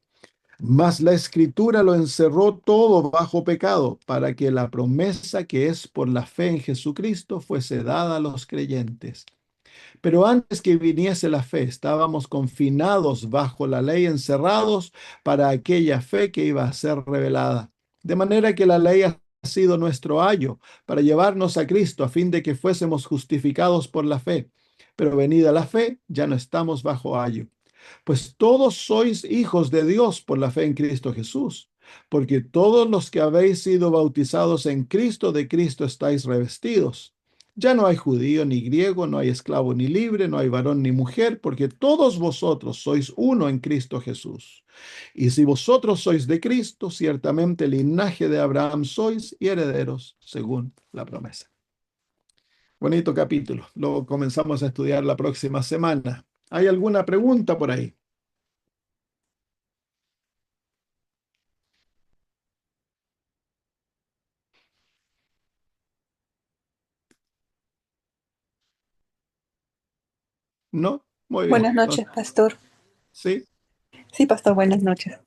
Mas la escritura lo encerró todo bajo pecado, para que la promesa que es por la fe en Jesucristo fuese dada a los creyentes. Pero antes que viniese la fe, estábamos confinados bajo la ley, encerrados para aquella fe que iba a ser revelada. De manera que la ley ha sido nuestro ayo para llevarnos a Cristo a fin de que fuésemos justificados por la fe. Pero venida la fe, ya no estamos bajo ayo. Pues todos sois hijos de Dios por la fe en Cristo Jesús, porque todos los que habéis sido bautizados en Cristo, de Cristo estáis revestidos. Ya no hay judío ni griego, no hay esclavo ni libre, no hay varón ni mujer, porque todos vosotros sois uno en Cristo Jesús. Y si vosotros sois de Cristo, ciertamente linaje de Abraham sois y herederos según la promesa. Bonito capítulo. Lo comenzamos a estudiar la próxima semana. ¿Hay alguna pregunta por ahí? ¿No? Muy bien. Buenas noches, pastor. Sí, Sí, pastor, buenas noches.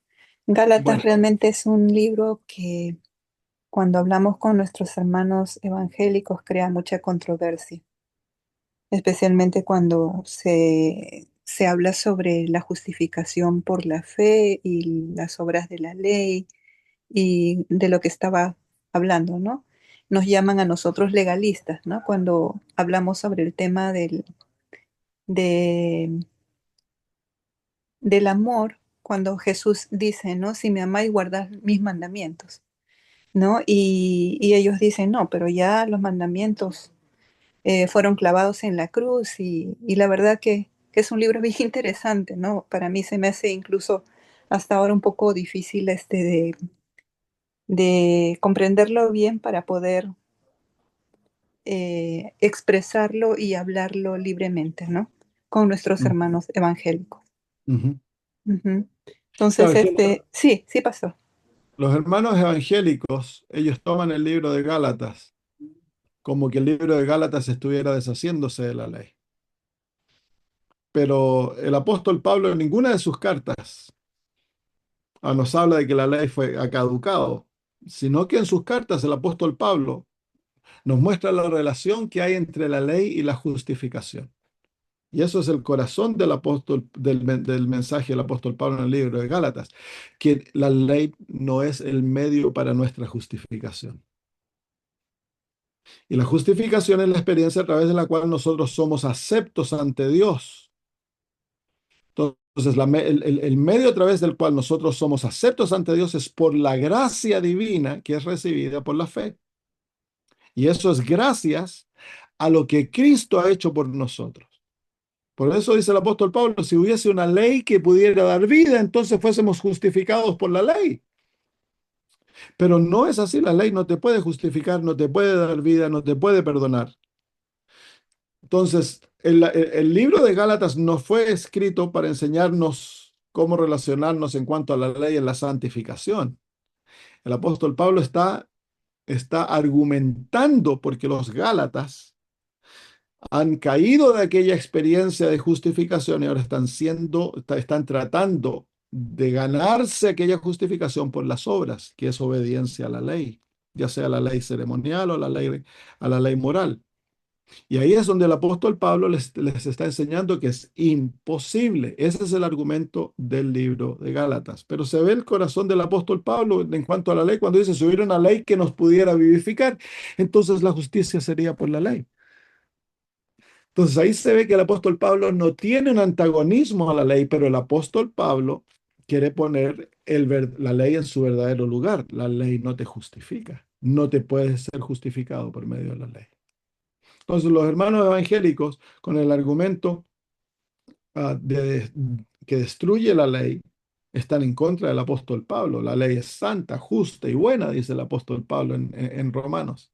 Gálatas bueno, realmente es un libro que cuando hablamos con nuestros hermanos evangélicos crea mucha controversia, especialmente cuando se habla sobre la justificación por la fe y las obras de la ley y de lo que estaba hablando, ¿no? Nos llaman a nosotros legalistas, ¿no? Cuando hablamos sobre el tema de del amor, cuando Jesús dice, ¿no? Si me amáis, guardad mis mandamientos, ¿no? Y ellos dicen, no, pero ya los mandamientos fueron clavados en la cruz y la verdad que es un libro bien interesante, ¿no? Para mí se me hace incluso hasta ahora un poco difícil de comprenderlo bien para poder expresarlo y hablarlo libremente, ¿no? Con nuestros mm, hermanos evangélicos. ujú. Ujú. Claro, Entonces, es que sí, sí pasó. los hermanos evangélicos, ellos toman el libro de Gálatas como que el libro de Gálatas estuviera deshaciéndose de la ley. Pero el apóstol Pablo en ninguna de sus cartas nos habla de que la ley ha caducado, sino que en sus cartas el apóstol Pablo nos muestra la relación que hay entre la ley y la justificación. Y eso es el corazón del apóstol, del mensaje del apóstol Pablo en el libro de Gálatas, que la ley no es el medio para nuestra justificación. Y la justificación es la experiencia a través de la cual nosotros somos aceptos ante Dios. Entonces, el medio a través del cual nosotros somos aceptos ante Dios es por la gracia divina que es recibida por la fe. Y eso es gracias a lo que Cristo ha hecho por nosotros. Por eso dice el apóstol Pablo, si hubiese una ley que pudiera dar vida, entonces fuésemos justificados por la ley. Pero no es así, la ley no te puede justificar, no te puede dar vida, no te puede perdonar. Entonces, el libro de Gálatas no fue escrito para enseñarnos cómo relacionarnos en cuanto a la ley en la santificación. El apóstol Pablo está argumentando porque los Gálatas han caído de aquella experiencia de justificación y ahora están tratando de ganarse aquella justificación por las obras, que es obediencia a la ley, ya sea la ley ceremonial o a la ley moral. Y ahí es donde el apóstol Pablo les está enseñando que es imposible. Ese es el argumento del libro de Gálatas. Pero se ve el corazón del apóstol Pablo en cuanto a la ley, cuando dice, si hubiera una ley que nos pudiera vivificar, entonces la justicia sería por la ley. Entonces ahí se ve que el apóstol Pablo no tiene un antagonismo a la ley, pero el apóstol Pablo quiere poner la ley en su verdadero lugar. La ley no te justifica. No te puedes ser justificado por medio de la ley. Entonces los hermanos evangélicos, con el argumento que destruye la ley, están en contra del apóstol Pablo. La ley es santa, justa y buena, dice el apóstol Pablo en Romanos.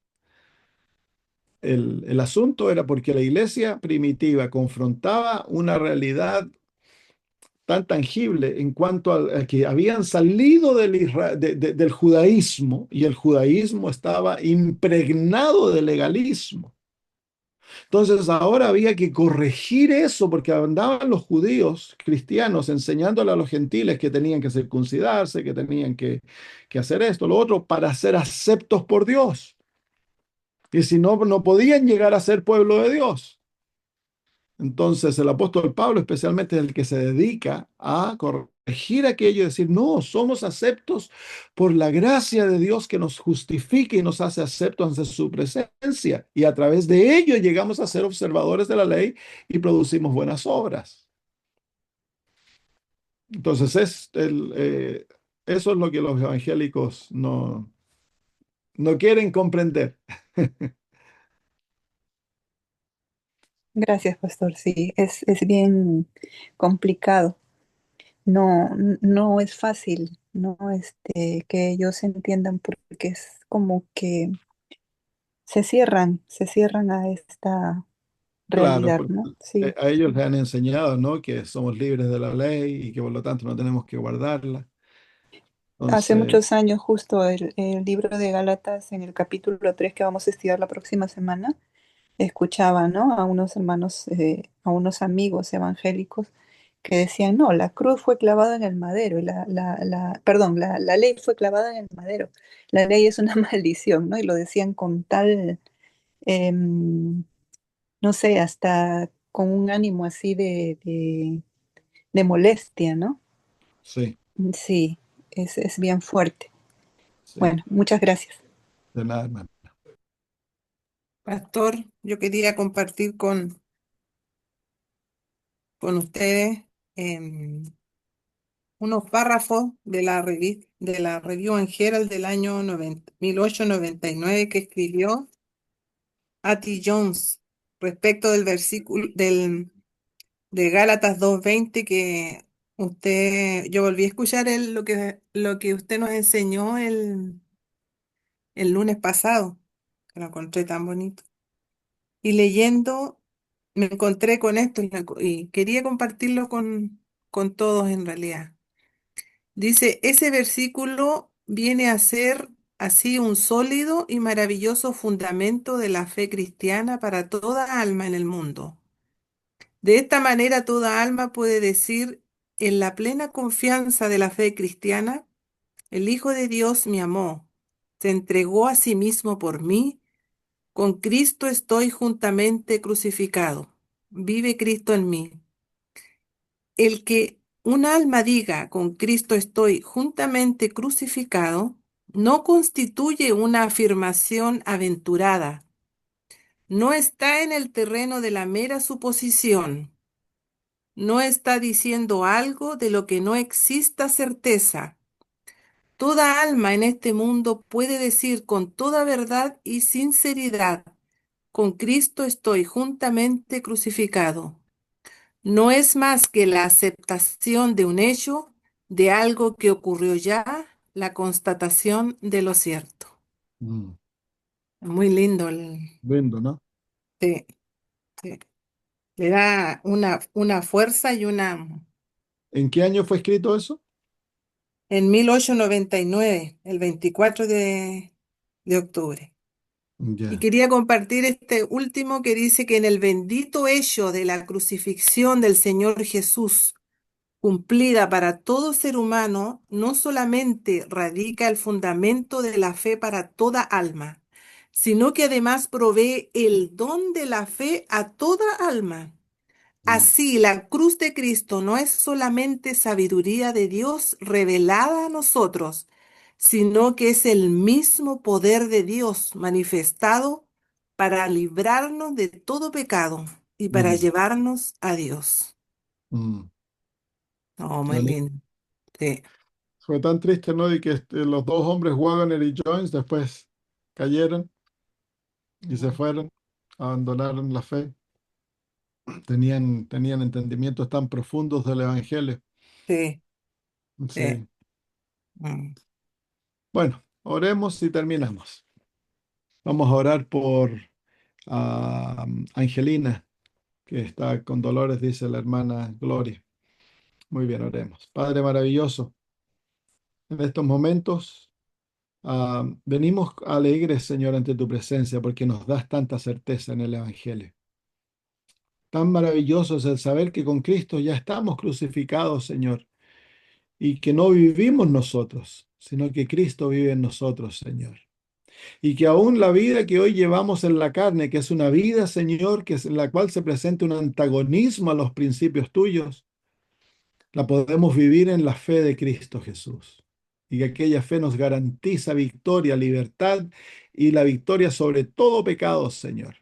El asunto era porque la iglesia primitiva confrontaba una realidad tan tangible en cuanto a que habían salido del judaísmo y el judaísmo estaba impregnado de legalismo. Entonces ahora había que corregir eso porque andaban los judíos cristianos enseñándole a los gentiles que tenían que circuncidarse, que tenían que hacer esto, lo otro, para ser aceptos por Dios. Y si no, no podían llegar a ser pueblo de Dios. Entonces el apóstol Pablo especialmente es el que se dedica a corregir aquello y decir, no, somos aceptos por la gracia de Dios que nos justifica y nos hace aceptos ante su presencia. Y a través de ello llegamos a ser observadores de la ley y producimos buenas obras. Entonces eso es lo que los evangélicos no quieren comprender. Gracias, pastor. Sí, es bien complicado. No, no es fácil, ¿no? Que ellos entiendan porque es como que se cierran a esta Claro, realidad, porque ¿no? Sí. a ellos les han enseñado, ¿no? Que somos libres de la ley y que por lo tanto no tenemos que guardarla. Hace Entonces, muchos años, justo el libro de Gálatas, en el capítulo 3 que vamos a estudiar la próxima semana, escuchaba, ¿no? A unos hermanos, a unos amigos evangélicos que decían, no, la cruz fue clavada en el madero, y perdón, la ley fue clavada en el madero. La ley es una maldición, ¿no? Y lo decían con tal, em, no sé, hasta con un ánimo así de molestia, ¿no? sí, Sí, es bien fuerte. sí, Bueno, muchas gracias. de nada, hermano. Pastor, yo quería compartir con ustedes unos párrafos de de la Review and Herald del año 1899 que escribió A.T. Jones respecto del versículo de Gálatas 2:20 que yo volví a escuchar lo que usted nos enseñó el lunes pasado, que lo encontré tan bonito. Y leyendo me encontré con esto y quería compartirlo con todos en realidad. Dice, ese versículo viene a ser así un sólido y maravilloso fundamento de la fe cristiana para toda alma en el mundo. De esta manera toda alma puede decir, en la plena confianza de la fe cristiana, el Hijo de Dios me amó, se entregó a sí mismo por mí, con Cristo estoy juntamente crucificado. Vive Cristo en mí. El que un alma diga con Cristo estoy juntamente crucificado, no constituye una afirmación aventurada. No está en el terreno de la mera suposición. No está diciendo algo de lo que no exista certeza. Toda alma en este mundo puede decir con toda verdad y sinceridad, con Cristo estoy juntamente crucificado. No es más que la aceptación de un hecho, de algo que ocurrió ya, la constatación de lo cierto. Mm, Muy lindo. lindo, ¿no? Sí, sí. Le da una fuerza y una... ¿En qué año fue escrito eso? En 1899, el 24 de octubre. Y Ya. quería compartir este último que dice que en el bendito hecho de la crucifixión del Señor Jesús, cumplida para todo ser humano, no solamente radica el fundamento de la fe para toda alma, sino que además provee el don de la fe a toda alma. Mm, Así, la cruz de Cristo no es solamente sabiduría de Dios revelada a nosotros, sino que es el mismo poder de Dios manifestado para librarnos de todo pecado y para mm, llevarnos a Dios. mm. Oh, Qué muy lindo. lindo. Sí, Fue tan triste, ¿no? Y que los dos hombres, Wagner y Jones, después cayeron y se fueron, abandonaron la fe. Tenían entendimientos tan profundos del Evangelio. sí, sí. Sí. Mm, Bueno, oremos y terminamos. Vamos a orar por Angelina, que está con dolores, dice la hermana Gloria. Muy bien, oremos. Padre maravilloso, en estos momentos venimos alegres, Señor, ante tu presencia, porque nos das tanta certeza en el Evangelio. Tan maravilloso es el saber que con Cristo ya estamos crucificados, Señor, y que no vivimos nosotros, sino que Cristo vive en nosotros, Señor. Y que aún la vida que hoy llevamos en la carne, que es una vida, Señor, que es en la cual se presenta un antagonismo a los principios tuyos, la podemos vivir en la fe de Cristo Jesús. Y que aquella fe nos garantiza victoria, libertad y la victoria sobre todo pecado, Señor.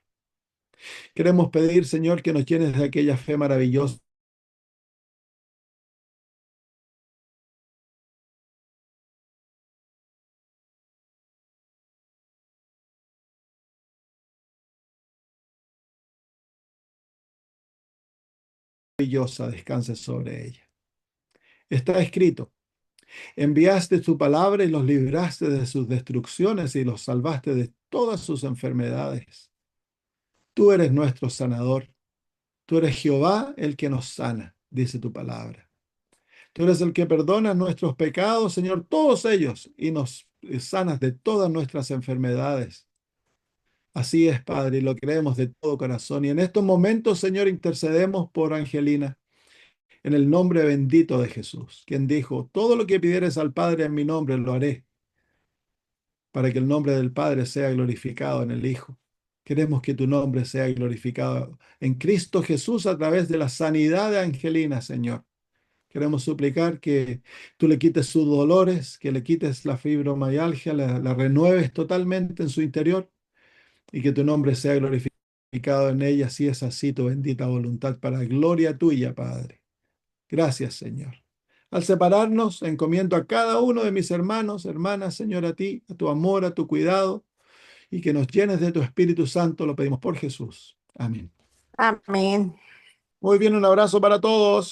Queremos pedir, Señor, que nos llenes de aquella fe maravillosa, maravillosa, descanse sobre ella. Está escrito, enviaste tu palabra y los libraste de sus destrucciones y los salvaste de todas sus enfermedades. Tú eres nuestro sanador. Tú eres Jehová el que nos sana, dice tu palabra. Tú eres el que perdona nuestros pecados, Señor, todos ellos, y nos sanas de todas nuestras enfermedades. Así es, Padre, y lo creemos de todo corazón. Y en estos momentos, Señor, intercedemos por Angelina, en el nombre bendito de Jesús, quien dijo, todo lo que pidieres al Padre en mi nombre lo haré, para que el nombre del Padre sea glorificado en el Hijo. Queremos que tu nombre sea glorificado en Cristo Jesús a través de la sanidad de Angelina, Señor. Queremos suplicar que tú le quites sus dolores, que le quites la fibromialgia, la renueves totalmente en su interior y que tu nombre sea glorificado en ella, si es así tu bendita voluntad, para gloria tuya, Padre. Gracias, Señor. Al separarnos, encomiendo a cada uno de mis hermanos, hermanas, Señor, a ti, a tu amor, a tu cuidado, y que nos llenes de tu Espíritu Santo, lo pedimos por Jesús. Amén. amén. Muy bien, un abrazo para todos.